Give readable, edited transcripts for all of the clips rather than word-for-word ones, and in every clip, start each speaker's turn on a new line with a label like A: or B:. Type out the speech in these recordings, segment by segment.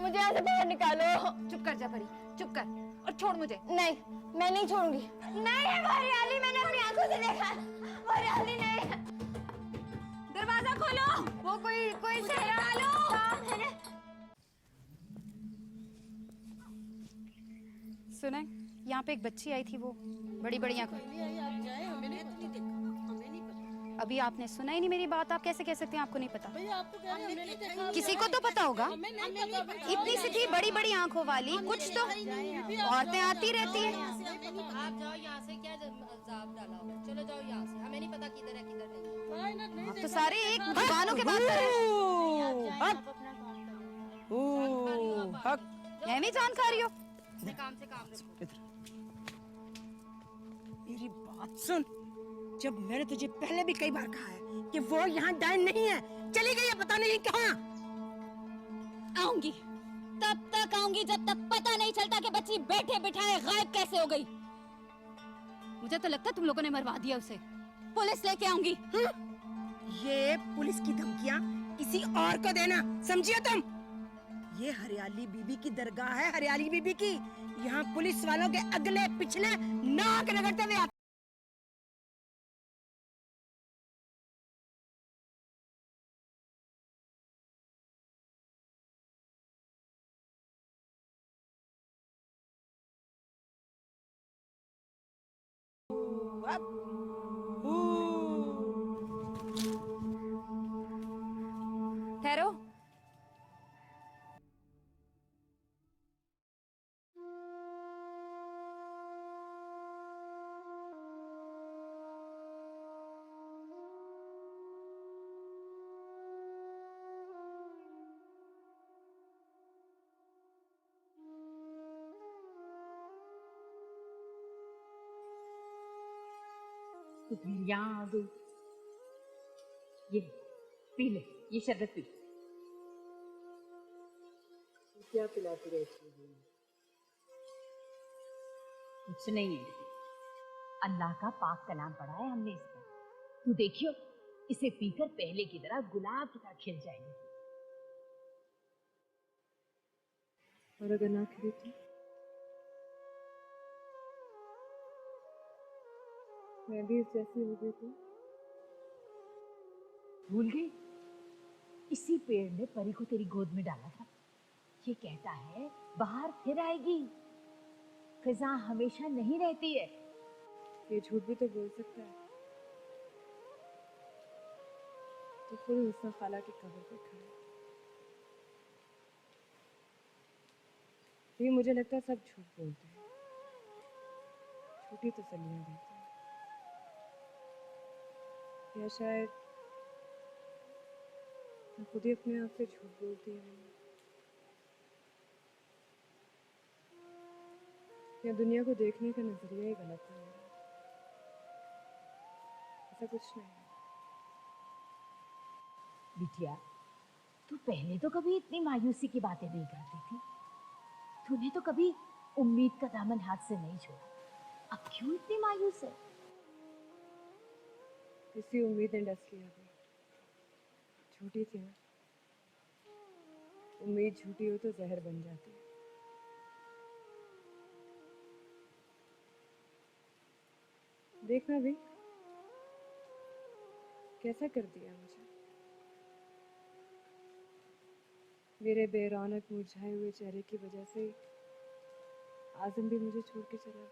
A: मुझे यहाँ से बाहर निकालो।
B: चुप कर जा परी, चुप कर और छोड़ मुझे।
A: नहीं, मैं नहीं छोड़ूंगी। नहीं है वो हरियाली, मैंने अपनी आंखों से देखा। वो हरियाली नहीं है।
B: दरवाजा खोलो।
A: वो कोई चेहरा लो।
B: सुने, यहाँ पे एक बच्ची आई थी, वो बड़ी बड़ी आंखों। अभी आपने सुना ही नहीं मेरी बात, आप कैसे कह सकते हैं आपको नहीं पता? किसी को तो पता होगा। इतनी सी थी, बड़ी बड़ी आंखों वाली, कुछ तो औरतें आती रहती है।
C: आप जाओ यहाँ से, क्या इल्जाम डाला होगा? चलो जाओ यहाँ से, हमें नहीं पता किधर है किधर नहीं।
B: आप तो सारे एक जुबानों के बात कर रहे हैं। मैं भी जानकारी हो।
C: काम से काम रखो।
D: मेरी बात सुन, जब मैंने तुझे पहले भी कई बार कहा है कि वो यहाँ डायन नहीं है, चली गई है पता नहीं कहाँ।
A: आऊंगी, तब तक आऊंगी जब तक पता नहीं चलता कि बच्ची बैठे बिठाए गायब कैसे हो गई।
B: मुझे तो लगता तुम लोगों ने मरवा दिया उसे।
A: पुलिस लेके आऊंगी।
D: ये पुलिस की धमकियाँ किसी और को देना, समझिए तुम? ये हरियाली बीबी की दरगाह है, हरियाली बीबी की। यहाँ पुलिस वालों के अगले पिछले नाक रगड़ते हुए आते।
B: ठहरो।
E: तो फिर यहाँ आ गई। ये पी ले, ये शरबत पी।
D: क्या पिलाती रहती है?
E: कुछ नहीं है, अल्लाह का पाक कलाम पढ़ा है हमने इस पर। तू देखियो, इसे पीकर पहले की तरह गुलाब की तरह खिल जाएगी।
D: और अगर ना खिली तो? मैं भी इस जैसी हो गई थी।
E: भूल गई? इसी पेड़ ने परी को तेरी गोद में डाला था। ये कहता है बाहर फिर आएगी। फिजा हमेशा नहीं रहती है।
D: ये झूठ भी तो बोल सकता है। तो खुद हुस्ना खाला की कब्र पे खड़ा है। ये मुझे लगता है सब झूठ बोलते हैं, झूठी तसल्लियां देते हैं। या शायद मैं खुद ही अपने आप से झूठ बोलती हूँ, या दुनिया को देखने का नजरिया ही गलत है मेरा। ऐसा कुछ नहीं है।
E: बिटिया, तू पहले तो कभी इतनी मायूसी की बातें नहीं करती थी। तूने तो कभी उम्मीद का दामन हाथ से नहीं छोड़ा। अब क्यों इतनी मायूस है?
D: इसी उम्मीद ने डस लिया अभी। झूठी थी ना। उम्मीद झूठी हो तो जहर बन जाती है। देखना भी कैसा कर दिया मुझे। मेरे बेरौनक मुरझाए हुए चेहरे की वजह से आजम भी मुझे छोड़ के चला।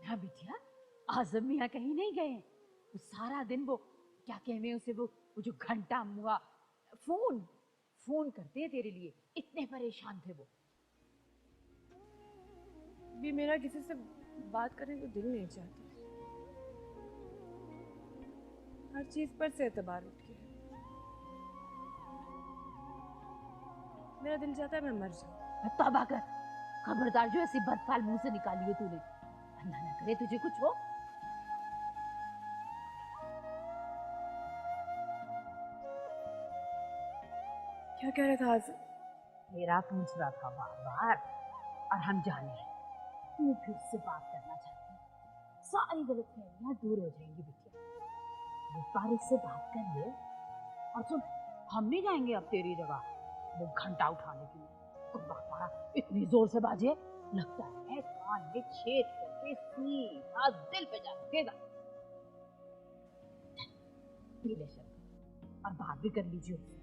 E: ना बिटिया, आजम मियाँ कहीं नहीं गए। वो सारा दिन वो क्या कहने उसे, वो जो घंटा मुआ फोन फोन करते हैं तेरे लिए। इतने परेशान थे वो।
D: भी मेरा किसी से बात करने को दिल नहीं चाहता। हर चीज पर से एतबार उठ गया। मेरा दिल चाहता है मैं मर जाऊं।
E: तौबा कर, खबरदार जो ऐसी बदफाल मुंह से निकाली है तूने। अल्लाह ना करे तुझे कुछ हो।
D: क्या कह रहा था आज?
E: मेरा पूछ रहा था बार बार, और हम जाने हैं तू फिर से बात करना चाहती है। सारी गलतफहमियां दूर हो जाएंगी बिटिया। एक बार इससे बात कर ले। और सुन, हम नहीं जाएंगे अब तेरी जगह वो घंटा उठाने के लिए। तुम्हारा इतनी जोर से बाजे लगता है कान में छेद करके सीधा दिल पे जा लगेगा। पी ले शर्बत और बात भी कर लीजिए उससे।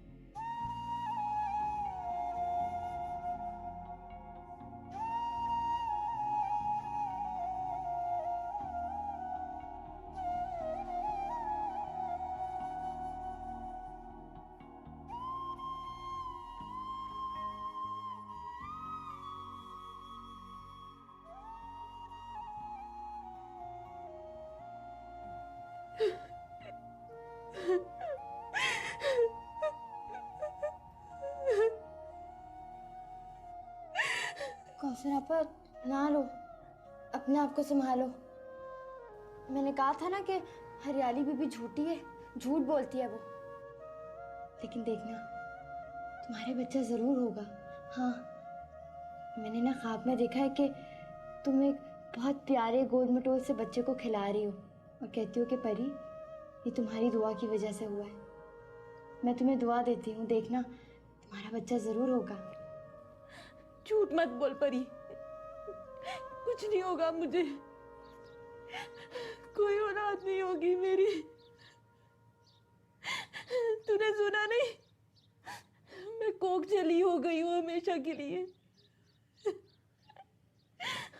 F: कौसर आपा ना लो, अपने आप को संभालो। मैंने कहा था ना कि हरियाली बीबी झूठी है, झूठ बोलती है वो। लेकिन देखना तुम्हारे बच्चा जरूर होगा। हाँ, मैंने ना ख्वाब में देखा है कि तुम एक बहुत प्यारे गोल मटोल से बच्चे को खिला रही हो और कहती हो कि परी ये तुम्हारी दुआ की वजह से हुआ है। मैं तुम्हें दुआ देती हूँ, देखना तुम्हारा बच्चा जरूर होगा।
G: झूठ मत बोल परी, कुछ नहीं होगा मुझे, कोई औलाद नहीं होगी मेरी। तूने सुना नहीं, मैं कोक जली हो गई हूँ हमेशा के लिए।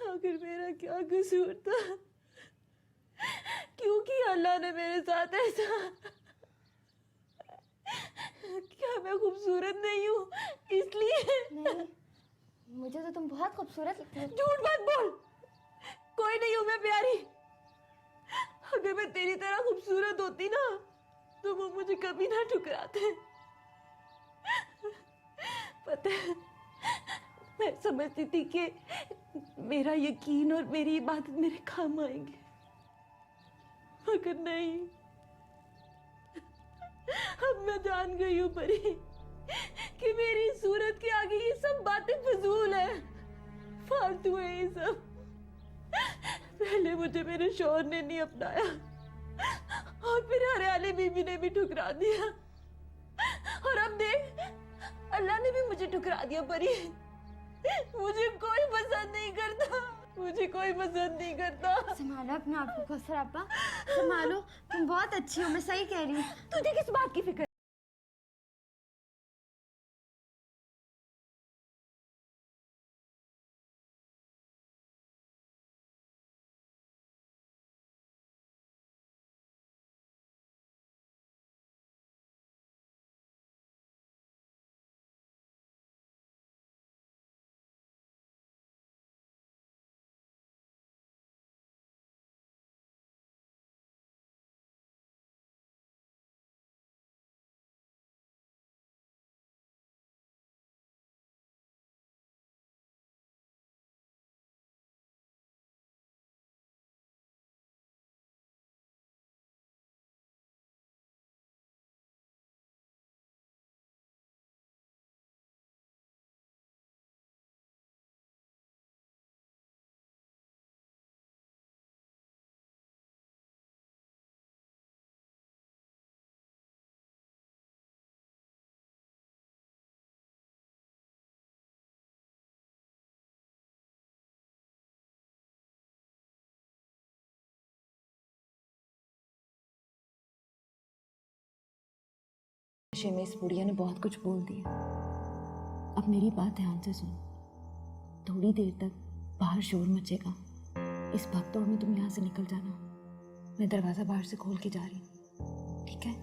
G: आखिर मेरा क्या कसूर था? क्यों किया अल्लाह ने मेरे साथ ऐसा? क्या मैं खूबसूरत नहीं हूँ इसलिए?
F: नहीं, मुझे तो तुम बहुत खूबसूरत लगती हो।
G: झूठ मत बोल, कोई नहीं हूं मैं प्यारी। अगर मैं तेरी तरह खूबसूरत होती ना तो वो मुझे कभी ना ठुकराते। पता है, मैं समझती थी कि मेरा यकीन और मेरी इबादत मेरे काम आएंगे, मगर नहीं। अब मैं जान गई हूँ परी कि मेरी सूरत के आगे ये सब बातें फजूल है, फालतू है ये सब। पहले मुझे मेरे शौहर ने नहीं अपनाया और फिर हरियाली बीबी ने भी ठुकरा दिया, और अब देख अल्लाह ने भी मुझे ठुकरा दिया परी। मुझे कोई पसंद नहीं करता, मुझे कोई पसंद नहीं करता।
F: संभालो अपने आप को कौसर आपा, संभालो। तुम बहुत अच्छी हो, मैं सही कह रही हूँ।
G: तुझे किस बात की फिक्र?
H: नशे में इस बुढ़िया ने बहुत कुछ बोल दिया। अब मेरी बात ध्यान से सुन, थोड़ी देर तक बाहर शोर मचेगा, इस भागदौड़ में तुम यहाँ से निकल जाना। मैं दरवाजा बाहर से खोल के जा रही हूँ, ठीक है?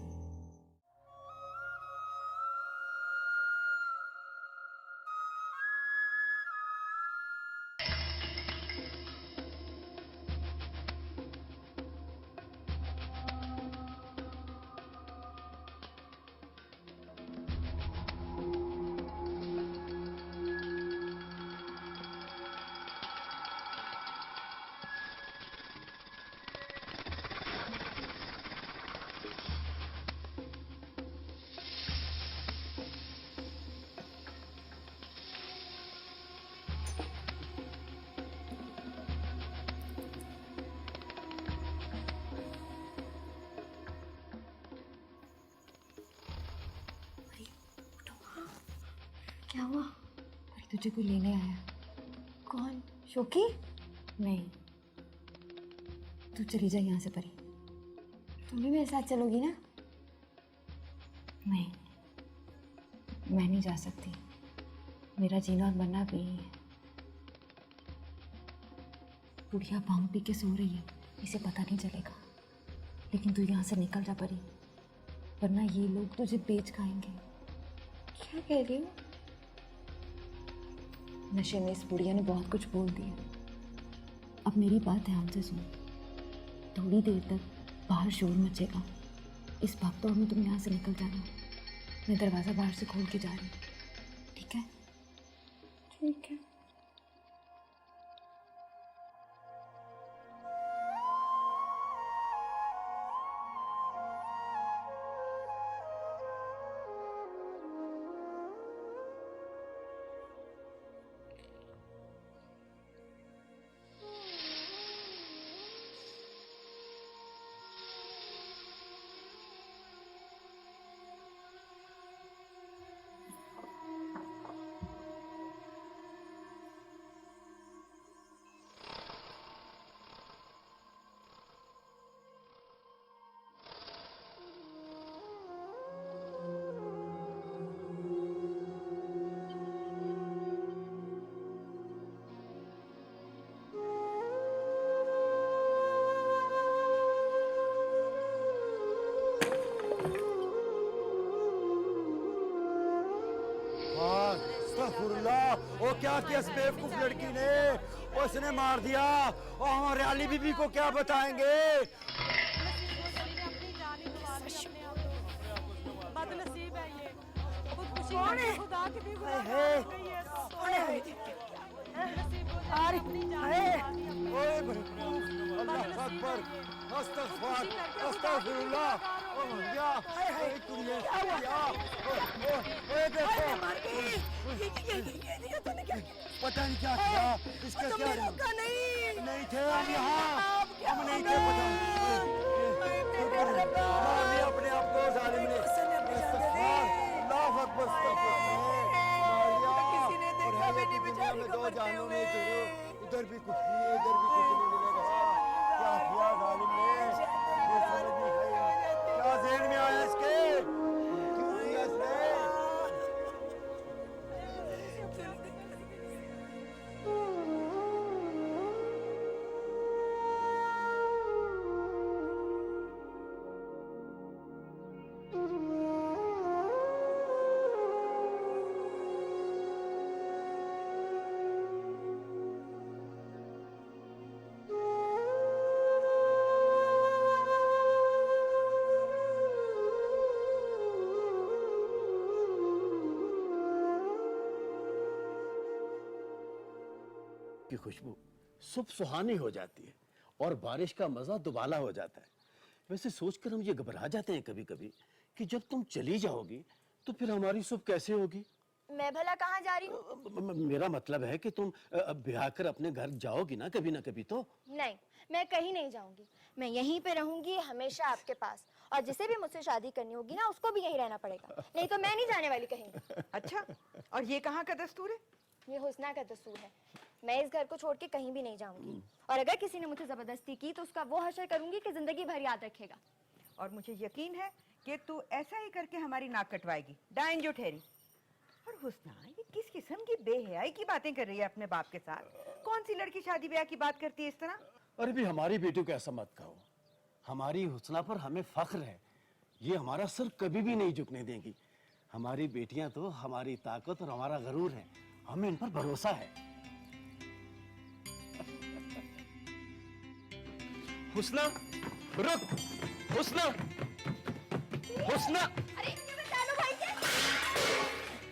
H: मुझे कोई लेने आया।
F: कौन? शोकी?
H: नहीं, तू चली जा यहाँ से परी।
F: तुम भी मेरे साथ चलोगी ना?
H: नहीं, मैं नहीं जा सकती। मेरा जीना और मरना भी यही है। बुढ़िया भांग पी के सो रही है, इसे पता नहीं चलेगा। लेकिन तू यहाँ से निकल जा परी, वरना ये लोग तुझे बेच खाएंगे।
F: क्या कह रही हो?
H: नशे में इस बुढ़िया ने बहुत कुछ बोल दिया। अब मेरी बात ध्यान से सुन। थोड़ी देर तक बाहर शोर मचेगा। इस भागदौड़ में तुम यहाँ से निकल जाना। मैं दरवाज़ा बाहर से खोल के जा रही हूँ, ठीक है?
F: ठीक है।
I: वो क्या किया इस बेवकूफ लड़की ने? उसने मार दिया और हम हरियाली बीबी को क्या बताएंगे?
G: बदनसीब है ये।
D: कौन है?
G: खुदा की भी
D: कौन है?
I: ओए बेवकूफ, अल्लाह अकबर, अस्तगफुर, अस्तगफिरुल्लाह। ओ क्या? ओए कुड़िए, ओए देखो, पता नहीं क्या किया इसका। क्या नहीं थे हम यहाँ, हम नहीं थे। पता मार लिया अपने आप को जालिम ने। अल्लाह अकबर, किसी ने देखा बेटी बेचारी को मरते हुए। उधर भी कुछ नहीं है, इधर भी कुछ नहीं मिलेगा। क्या किया जालिम ने? ये समझ नहीं आई। क्या ज़हन में आया इसके? क्यों किया इसने?
J: की खुशबू सुबह सुहानी हो जाती है और बारिश का मजा दुबाला हो जाता है। वैसे सोचकर हम ये घबरा जाते हैं कभी कभी कि जब तुम चली जाओगी तो फिर हमारी सुबह कैसे होगी।
F: मैं भला कहाँ जा रही हूँ?
J: मेरा मतलब है कि तुम ब्याह कर अपने घर जाओगी ना कभी तो।
F: नहीं, मैं कहीं नहीं जाऊंगी। मैं यहीं पे रहूंगी हमेशा आपके पास, और जिसे भी मुझसे शादी करनी होगी ना उसको भी यहीं रहना पड़ेगा। नहीं तो मैं नहीं जाने वाली कहीं।
D: अच्छा, और ये कहाँ का दस्तूर है?
F: ये हुस्ना का दस्तूर है। मैं इस घर को छोड़ के कहीं भी नहीं जाऊंगी, और अगर किसी ने मुझे जबरदस्ती की तो उसका वो हश्र करूंगी कि जिंदगी भर याद रखेगा।
D: और मुझे यकीन है कि तू ऐसा ही करके हमारी नाक कटवाएगी, डाइन जो ठहरी। और हुस्ना, ये किस किस्म की बेहयाई की बातें कर रही है अपने बाप के साथ? कौन सी लड़की शादी ब्याह की बात करती है इस तरह?
J: अरे भी हमारी बेटी को ऐसा मत कहो। हमारी हुस्ना पर हमें फख्र है, ये हमारा सर कभी भी नहीं झुकने देंगी। हमारी बेटियां तो हमारी ताकत और हमारा गरूर है, हमें इन पर भरोसा है।
K: हुस्ना, रुक! हुस्ना, हुस्ना!
F: अरे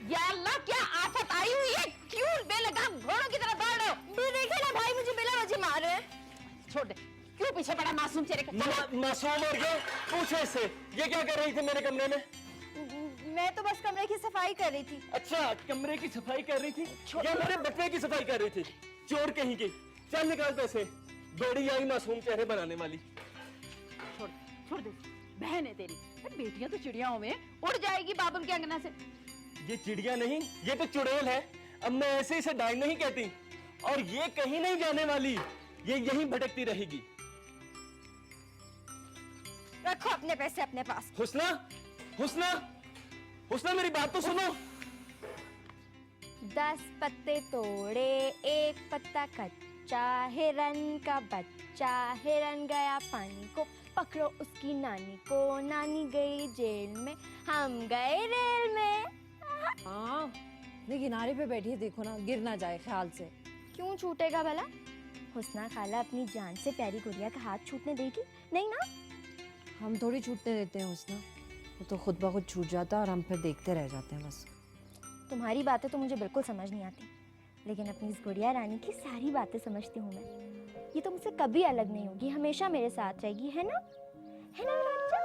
F: या अल्लाह, क्या आफत आई हुई है? क्यों बेलगाम घोड़ों की तरह दौड़ रहे हो? देखे ना भाई, मुझे बेला मार रहे हैं। छोड़ दे, क्यों पीछे पड़ा मासूम चेहरे का?
K: मासूम और क्या? पूछो इससे, ये क्या कर रही थी मेरे कमरे में?
F: मैं तो बस कमरे की सफाई कर रही थी।
K: अच्छा, कमरे की सफाई कर रही थी या मेरे बटवे की सफाई कर रही थी? चोर कहीं की। चल निकाल पैसे, बड़ी आई मासूम चेहरे बनाने वाली।
G: छोड़ दे, बहन है तेरी। बेटियां तो चिड़ियाओं में उड़ जाएगी बाबुल के अंगना से।
K: ये चिड़िया नहीं, ये तो चुड़ैल है। अब मैं ऐसे इसे डाइन नहीं कहती, और ये कहीं नहीं जाने वाली, ये यहीं भटकती रहेगी।
B: रखो अपने पैसे अपने पास।
K: हुस्ना, हुस्ना, हुस्ना मेरी बात तो सुनो।
F: 10 पत्ते तोड़े, एक पत्ता कच्चा, हिरन का बच्चा, हिरन गया पानी को, पकड़ो उसकी नानी को, नानी गई जेल में, हम गए रेल में।
G: हाँ, ये किनारे पे बैठी है, देखो ना गिर ना जाए ख्याल से।
F: क्यों छूटेगा भला? हुस्ना खाला अपनी जान से प्यारी गुड़िया का हाथ छूटने देगी? नहीं ना।
G: हम थोड़ी छूटने देते हैं हुस्ना, वो तो खुद ब खुद छूट जाता है और हम फिर देखते रह जाते हैं बस।
F: तुम्हारी बातें तो मुझे बिल्कुल समझ नहीं आती, लेकिन अपनी इस गुड़िया रानी की सारी बातें समझती हूँ मैं। ये तो मुझसे कभी अलग नहीं होगी, हमेशा मेरे साथ रहेगी, है ना? है ना मेरा बच्चा?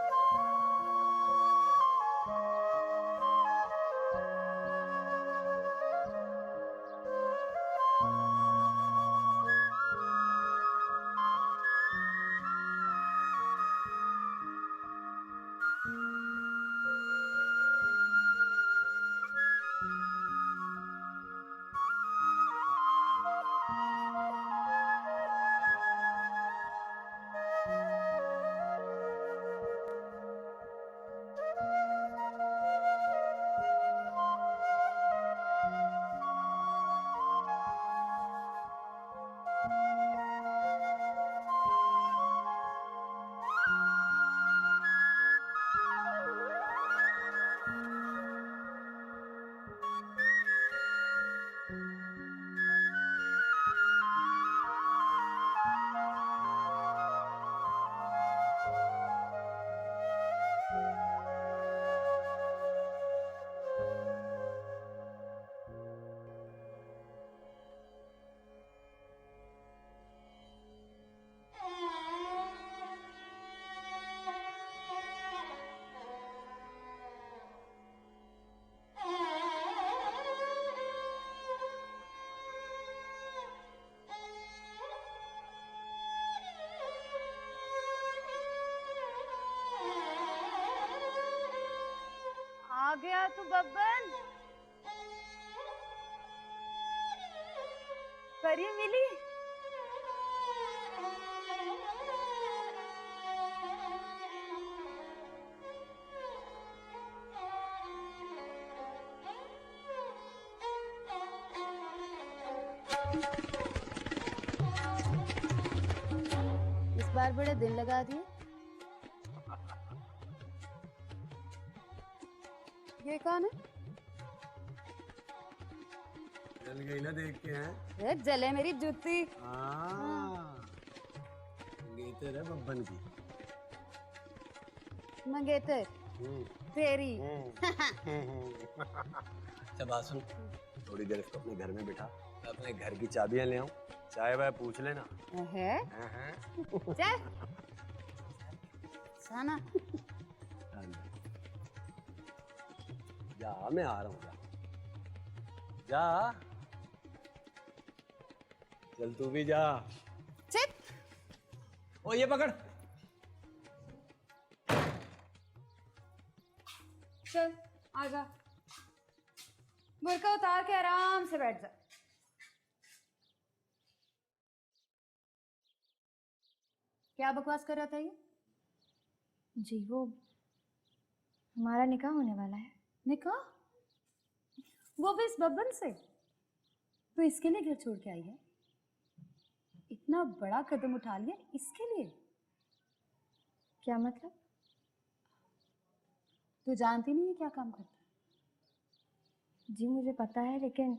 B: आ गया तू बब्बन? परी मिली?
G: इस बार बड़े दिन लगा दिए।
B: ये कौन है?
I: जल गई ना देख के हैं?
B: ये जले मेरी जूती।
I: मंगेतर है बब्बन की।
B: मंगेतर तेरी।
I: अच्छा बात सुन, थोड़ी देर इसको अपने घर में बिठा, मैं अपने घर की चाबियां ले आऊं, चाय वाय पूछ लेना।
B: है? चल साना।
I: जा, मैं आ रहा हूँ, जा चल, तू भी जा।
B: चल।
I: ओ ये पकड़।
B: चल आजा, बुरका उतार के आराम से बैठ जा। क्या बकवास कर रहा था ये?
F: जी वो हमारा निकाह होने वाला है।
B: निकाह? वो भी इस बब्बन से? तो इसके लिए घर छोड़ के आई है? इतना बड़ा कदम उठा लिया इसके लिए?
F: क्या मतलब?
B: तू जानती नहीं है क्या काम करता है?
F: जी मुझे पता है, लेकिन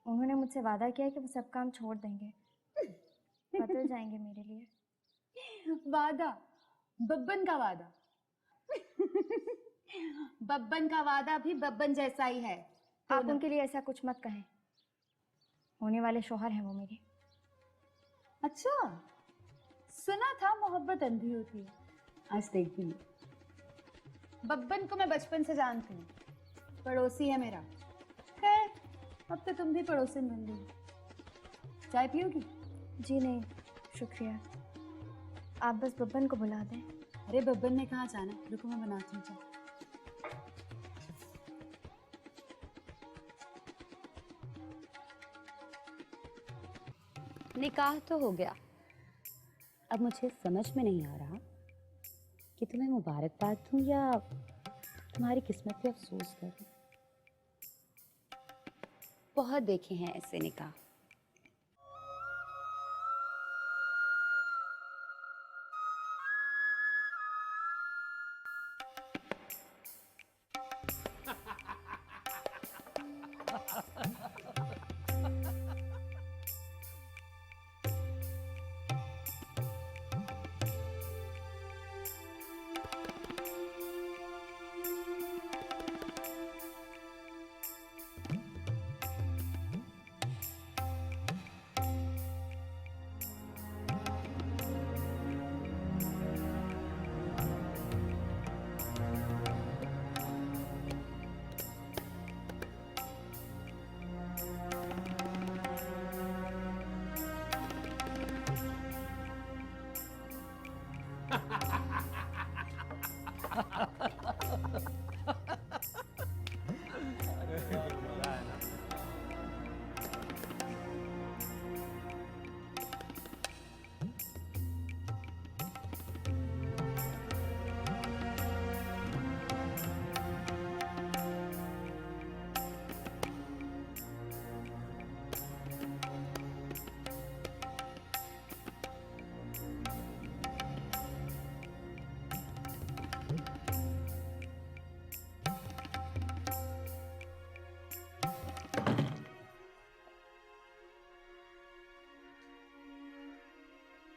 F: उन्होंने मुझसे वादा किया कि वो सब काम छोड़ देंगे, बदल जाएंगे मेरे लिए।
B: वादा? बब्बन का वादा? बब्बन का वादा भी बब्बन जैसा ही है।
F: आप उनके लिए ऐसा कुछ मत कहें, होने वाले शौहर हैं वो मेरे।
B: अच्छा, सुना था मोहब्बत अंधी होती है, आज देखती हूँ। बब्बन को मैं बचपन से जानती हूँ, पड़ोसी है मेरा। खैर अब तो तुम भी पड़ोसन बन गई। चाय पियोगी?
F: जी नहीं शुक्रिया, आप बस बब्बन को बुला दें।
B: अरे बब्बन ने कहाँ जाना, रुको मैं बनाती हूँ चाय। निकाह तो हो गया। अब मुझे समझ में नहीं आ रहा कि तुम्हें मुबारकबाद दूं या तुम्हारी किस्मत पे अफसोस करूं। बहुत देखे हैं ऐसे निकाह।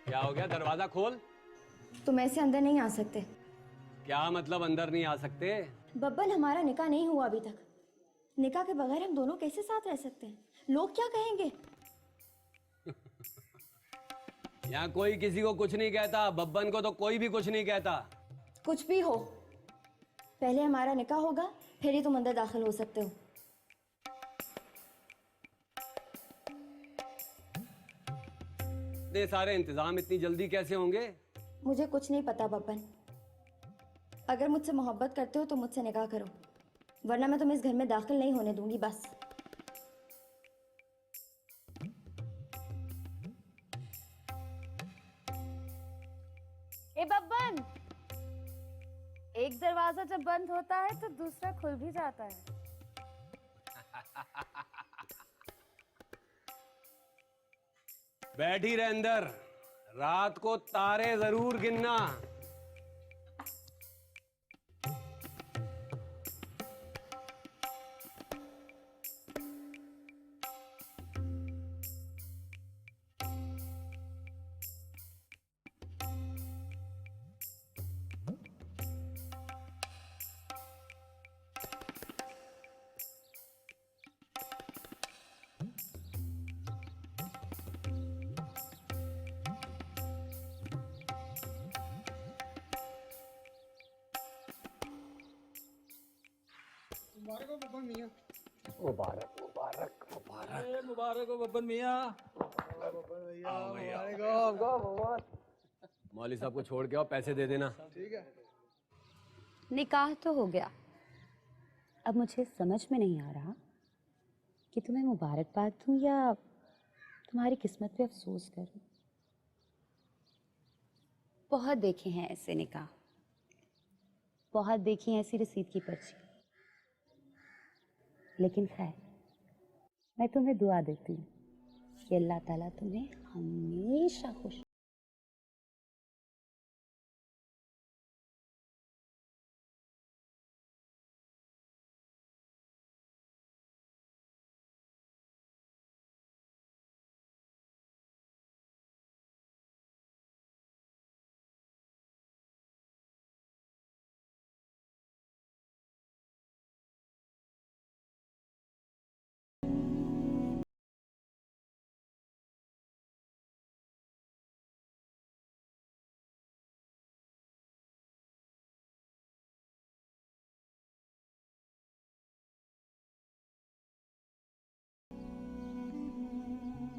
L: क्या हो गया? दरवाजा खोल।
F: तुम ऐसे अंदर नहीं आ सकते।
L: क्या मतलब अंदर नहीं आ सकते?
F: बब्बन, हमारा निकाह नहीं हुआ अभी तक। निकाह के बगैर हम दोनों कैसे साथ रह सकते हैं? लोग क्या कहेंगे?
L: यहाँ कोई किसी को कुछ नहीं कहता। बब्बन को तो कोई भी कुछ नहीं कहता।
F: कुछ भी हो, पहले हमारा निकाह होगा, फिर ही तुम अंदर दाखिल हो सकते हो।
L: इतने सारे इंतजाम इतनी जल्दी कैसे होंगे?
F: मुझे कुछ नहीं पता बब्बन। अगर मुझसे मोहब्बत करते हो तो मुझसे निकाह करो, वरना मैं तुम्हें इस घर में दाखिल नहीं होने दूंगी। बस।
B: ए बब्बन, एक दरवाजा जब बंद होता है तो दूसरा खुल भी जाता है।
L: बैठी रहे अंदर, रात को तारे जरूर गिनना।
K: मुबारक मुबारक मुबारक मुबारक हो बब्बन मियाँ।
L: मौलवी साहब को छोड़ के आओ, पैसे दे देना।
K: ठीक है।
B: निकाह तो हो गया। अब मुझे समझ में नहीं आ रहा कि तुम्हें मुबारकबाद दूं या तुम्हारी किस्मत पे अफसोस करूं। बहुत देखे हैं ऐसे निकाह, बहुत देखी है ऐसी रसीद की पर्ची। लेकिन खैर, मैं तुम्हें दुआ देती हूँ कि अल्लाह ताला तुम्हें हमेशा खुश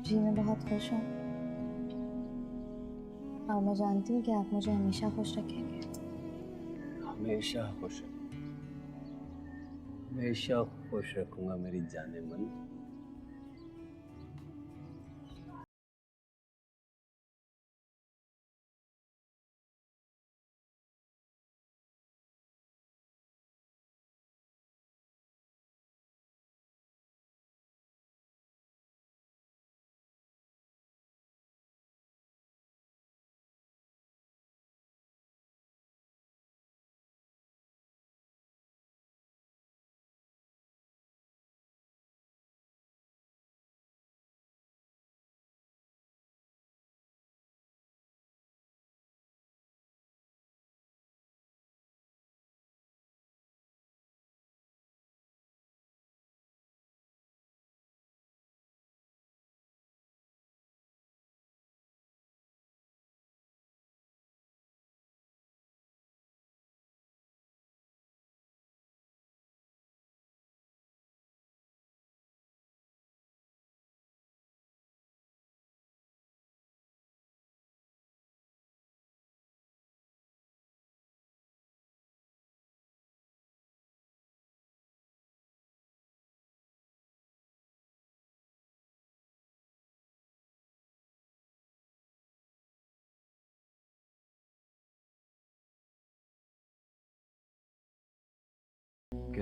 F: जी मैं बहुत खुश हूँ और मैं जानती हूँ कि आप मुझे हमेशा खुश रखेंगे।
L: हमेशा खुश, हमेशा खुश रखूंगा मेरी जाने मन।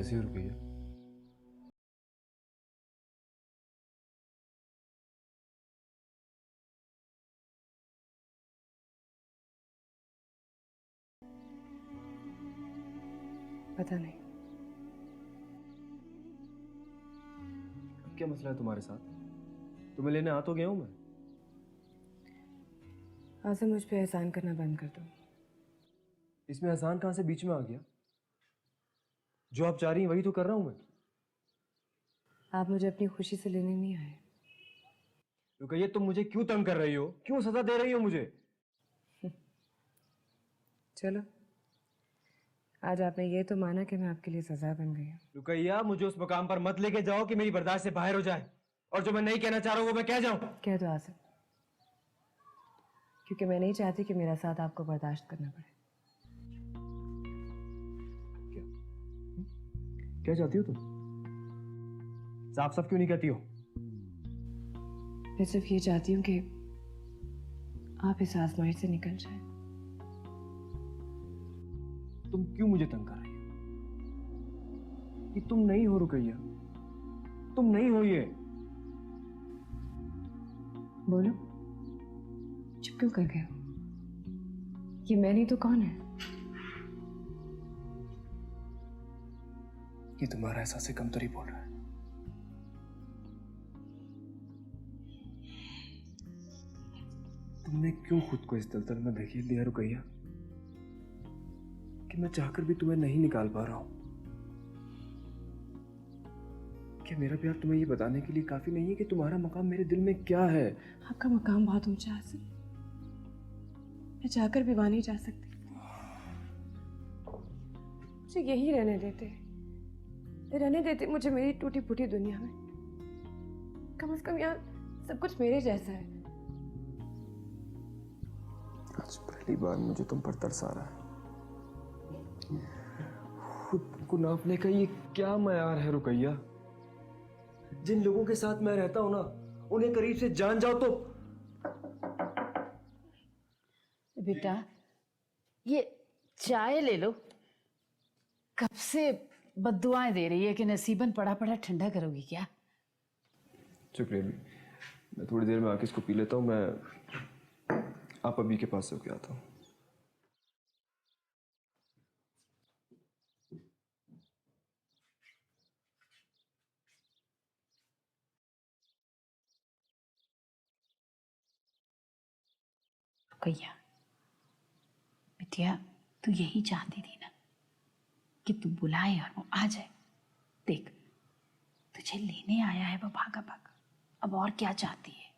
K: कैसी हो रुपया?
D: पता नहीं।
K: क्या मसला है तुम्हारे साथ? तुम्हें लेने आ तो गया हूं मैं।
D: आज़म, मुझ पे एहसान करना बंद कर दो।
K: इसमें एहसान कहां से बीच में आ गया? जो आप चाह रही हैं वही तो कर रहा हूं मैं।
D: आप मुझे अपनी खुशी से लेने नहीं आए।
K: रुकइए, तुम मुझे क्यों तंग कर रही हो? क्यों सजा दे रही हो मुझे?
D: चलो, आज आपने ये तो माना कि मैं आपके लिए सजा बन गई हूँ।
K: रुकइया, मुझे उस मकाम पर मत लेके जाओ कि मेरी बर्दाश्त से बाहर हो जाए, और जो मैं नहीं कहना चाह रहा हूं वो मैं कह जाऊं।
D: कह दो आज़म, क्योंकि मैं नहीं चाहती कि मेरा साथ आपको बर्दाश्त करना पड़े।
K: क्या चाहती हो तुम? साफ साफ क्यों नहीं कहती हो?
D: मैं सिर्फ ये चाहती हूँ कि आप इस आजमाइश से निकल जाए।
K: तुम क्यों मुझे तंग कर रही हो? ये तुम नहीं हो रुकइया, तुम नहीं हो ये।
D: बोलो, चुप क्यों कर गए हो? ये मैं नहीं तो कौन है?
K: ये तुम्हारा एहसास से कमतरी बोल रहा है। तुमने क्यों खुद को इस दलदल में धकेल दिया रुकइया, कि मैं चाहकर भी तुम्हें नहीं निकाल पा रहा हूं? क्या मेरा प्यार तुम्हें ये बताने के लिए काफी नहीं है कि तुम्हारा मकाम मेरे दिल में क्या है?
D: आपका मकाम बहुत ऊंचा है, मैं चाहकर भी वहां नहीं जा सकती। मुझे यही रहने देते मुझे मेरी टूटी फूटी दुनिया में। कम से कम यहाँ सब कुछ मेरे जैसा है।
K: आज पहली बार मुझे तुम पर तरस आ रहा है। खुद को नापने का ये क्या मयार है रुकइया? जिन लोगों के साथ मैं रहता हूं ना, उन्हें करीब से जान जाओ तो।
E: बेटा, ये चाय ले लो। कब से बद्दुआएं दे रही है कि नसीबन पड़ा पड़ा ठंडा करोगी क्या?
K: शुक्रिया भी, मैं थोड़ी देर में आके इसको पी लेता हूँ। मैं आप अभी के पास से होके आता हूँ।
E: रुकइया, बिटिया, तू यही चाहती थी ना कि तू बुलाए और वो आ जाए। देख, तुझे लेने आया है वो भागा भागा, अब और क्या चाहती है?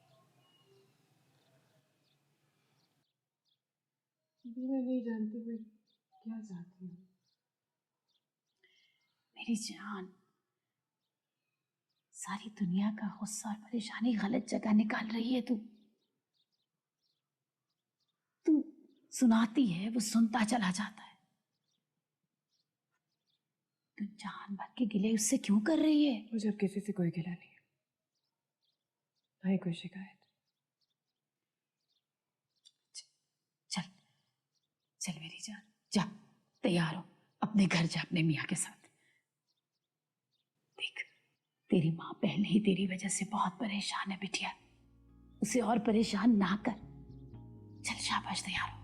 D: मैं नहीं जानती मैं क्या चाहती हूँ।
E: मेरी जान, सारी दुनिया का गुस्सा और परेशानी गलत जगह निकाल रही है तू। तू सुनाती है, वो सुनता चला जाता है। तू जान भर के गिले उससे क्यों कर रही है?
D: मुझे अब किसी से कोई गिला नहीं है, ना ही कोई शिकायत।
E: चल चल मेरी जान, जा तैयार हो, अपने घर जा अपने मियाँ के साथ। देख, तेरी माँ पहले ही तेरी वजह से बहुत परेशान है बिटिया, उसे और परेशान ना कर। चल शाबाश, तैयार हो।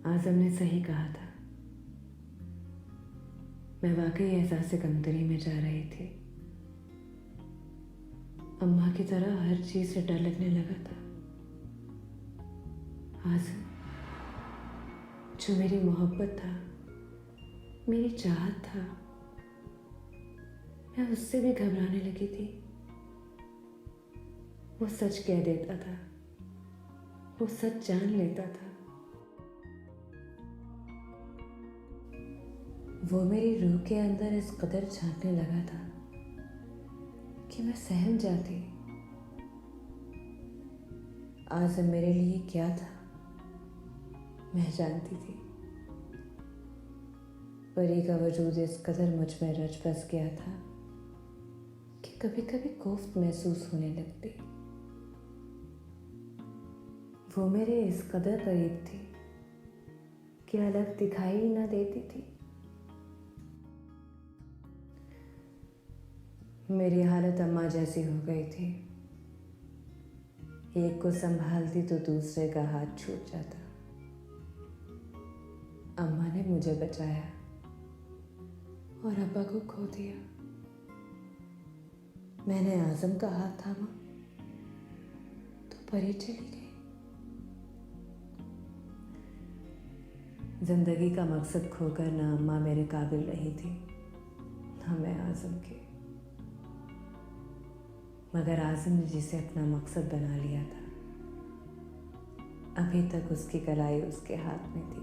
D: आज़म ने सही कहा था, मैं वाकई एहसास से कमतरी में जा रही थी। अम्मा की तरह हर चीज से डर लगने लगा था। आज़म, जो मेरी मोहब्बत था, मेरी चाहत था, मैं उससे भी घबराने लगी थी। वो सच कह देता था, वो सच जान लेता था। वो मेरी रूह के अंदर इस कदर झांकने लगा था कि मैं सहम जाती। आज़म मेरे लिए क्या था मैं जानती थी। परी का वजूद इस कदर मुझ में रच बस गया था कि
H: कभी कभी कोफ्त महसूस होने लगती। वो मेरे इस कदर करीब थी कि अलग दिखाई ही ना देती थी। मेरी हालत अम्मा जैसी हो गई थी। एक को संभालती तो दूसरे का हाथ छूट जाता। अम्मा ने मुझे बचाया और अब्बा को खो दिया। मैंने आजम का हाथ थामा तो परी चली गई। जिंदगी का मकसद खोकर ना अम्मा मेरे काबिल रही थी, ना मैं आजम की। मगर आजम ने जिसे अपना मकसद बना लिया था, अभी तक उसकी कलाई उसके हाथ में थी।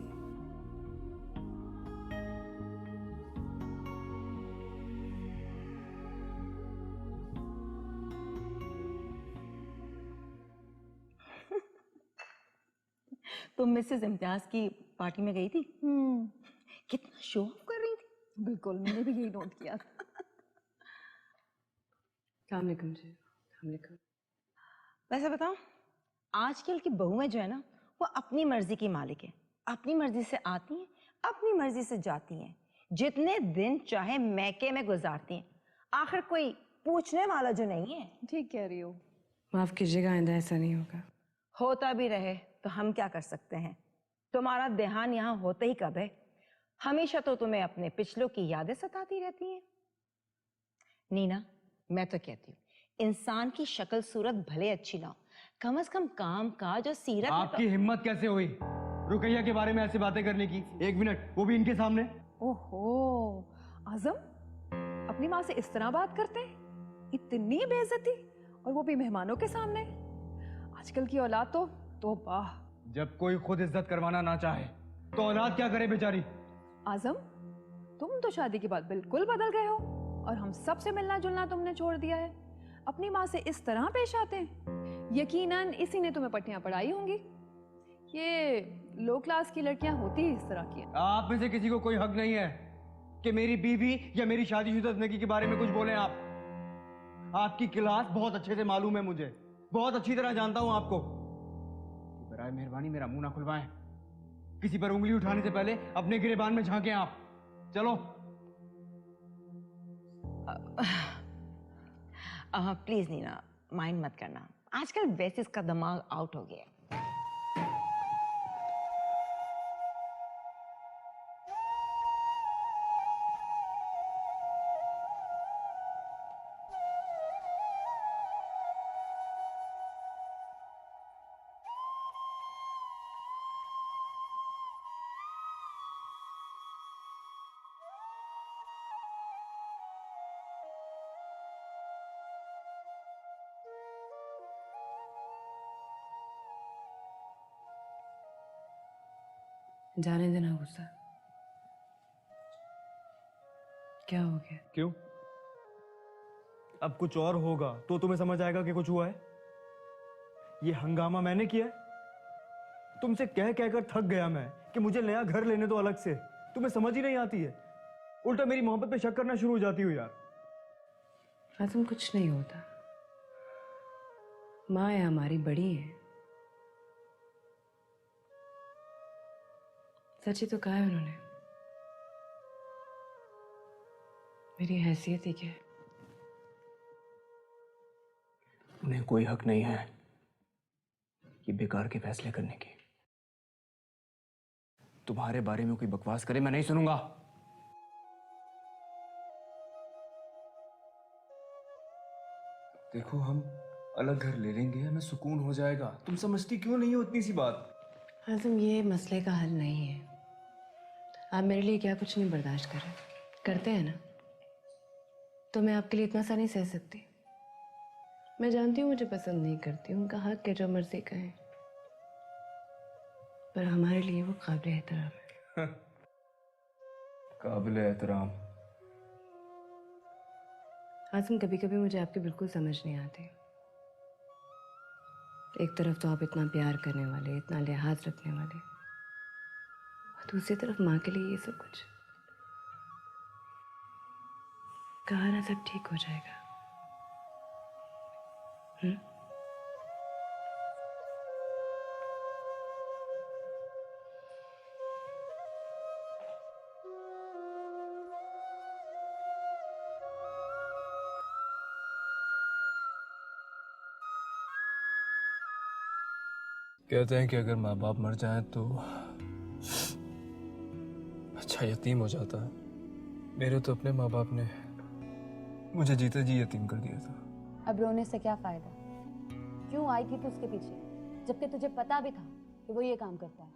G: तुम मिसेस इम्तियाज की पार्टी में गई थी? कितना शो ऑफ कर रही थी।
E: बिल्कुल, मैंने भी यही नोट किया।
H: अस्सलामुअलैकुम जी। अस्सलामुअलैकुम।
G: वैसे बताओ, आजकल की बहुएं जो है ना, वो अपनी मर्जी की मालिक है। अपनी मर्जी से आती हैं, अपनी मर्जी से जाती हैं, जितने दिन चाहे मैके में गुजारती हैं। आखिर कोई पूछने वाला जो नहीं है।
E: ठीक कह रही हो।
H: माफ कीजिएगा, आइंदा ऐसा नहीं होगा।
G: होता भी रहे तो हम क्या कर सकते हैं। तुम्हारा ध्यान यहाँ होते ही कब है? हमेशा तो तुम्हें अपने पिछलों की यादें सताती रहती हैं। नीना, मैं तो कहती हूँ, इंसान की शक्ल सूरत भले अच्छी ना हो, कम से कम काम काज और सीरत।
L: आपकी हिम्मत कैसे हुई रुकैया के बारे में ऐसी बातें करने की? 1 मिनट, वो भी इनके सामने।
E: ओहो, आजम अपनी माँ से इस तरह बात करते हैं? इतनी बेइज्जती, और वो भी मेहमानों के सामने। आजकल की औलाद तो वाह।
L: जब कोई खुद इज्जत करवाना ना चाहे तो औलाद क्या करे बेचारी?
E: आजम, तुम तो शादी के बाद बिल्कुल बदल गए हो और हम सब से मिलना जुलना तुमने छोड़ दिया है। अपनी माँ से इस तरह पेश आते हैं। यकीनन इसी ने तुम्हें पट्टियां पढ़ाई होंगी। ये लो क्लास की लड़कियां होती ही इस तरह की हैं।
L: आप में से किसी को कोई हक नहीं है कि मेरी बीवी या मेरी शादीशुदा जिंदगी के बारे में कुछ बोले। आपकी क्लास बहुत अच्छे से मालूम है मुझे, बहुत अच्छी तरह जानता हूं आपको। बराए मेहरबानी मेरा मुंह ना खुलवाएं। किसी पर उंगली उठाने से पहले अपने गिरेबान में झांकें आप। चलो।
G: प्लीज नीना, माइंड मत करना। आजकल वैसे इसका दिमाग आउट हो गया है।
H: जाने देना गुस्सा। क्या हो गया?
K: क्यों? अब कुछ और होगा तो तुम्हें समझ आएगा कि कुछ हुआ है। ये हंगामा मैंने किया है। तुमसे कह कहकर थक गया मैं कि मुझे नया घर लेने दो अलग से। तुम्हें समझ ही नहीं आती है, उल्टा मेरी मोहब्बत पे शक करना शुरू हो जाती हो यार।
H: आजम, कुछ नहीं होता। माँ है हमारी, बड़ी है। सच ही तो कहा है उन्होंने। मेरी हैसियत ही क्या है?
K: उन्हें कोई हक नहीं है ये बेकार के फैसले करने की। तुम्हारे बारे में कोई बकवास करे मैं नहीं सुनूंगा। देखो, हम अलग घर ले लेंगे, हमें सुकून हो जाएगा। तुम समझती क्यों नहीं हो इतनी सी बात?
H: आजम, ये मसले का हल नहीं है। आप मेरे लिए क्या कुछ नहीं बर्दाश्त कर रहे, करते हैं ना, तो मैं आपके लिए इतना सा नहीं सह सकती। मैं जानती हूँ मुझे पसंद नहीं करती, उनका हक है जो मर्जी कहें, पर हमारे लिए वो काबिल एहतराम है।
K: काबिल एहतराम?
H: आजम, कभी कभी मुझे आपकी बिल्कुल समझ नहीं आती। एक तरफ तो आप इतना प्यार करने वाले, इतना लिहाज रखने वाले, और दूसरी तरफ माँ के लिए ये सब कुछ। कहा ना सब ठीक हो जाएगा,
M: कहते हैं कि अगर माँ बाप मर जाएं तो अच्छा यतीम हो जाता है। मेरे तो अपने माँ बाप ने मुझे जीते जी यतीम कर दिया था।
H: अब रोने से क्या फायदा? क्यों आई थी तू उसके पीछे, जबकि तुझे पता भी था कि वो ये काम करता है?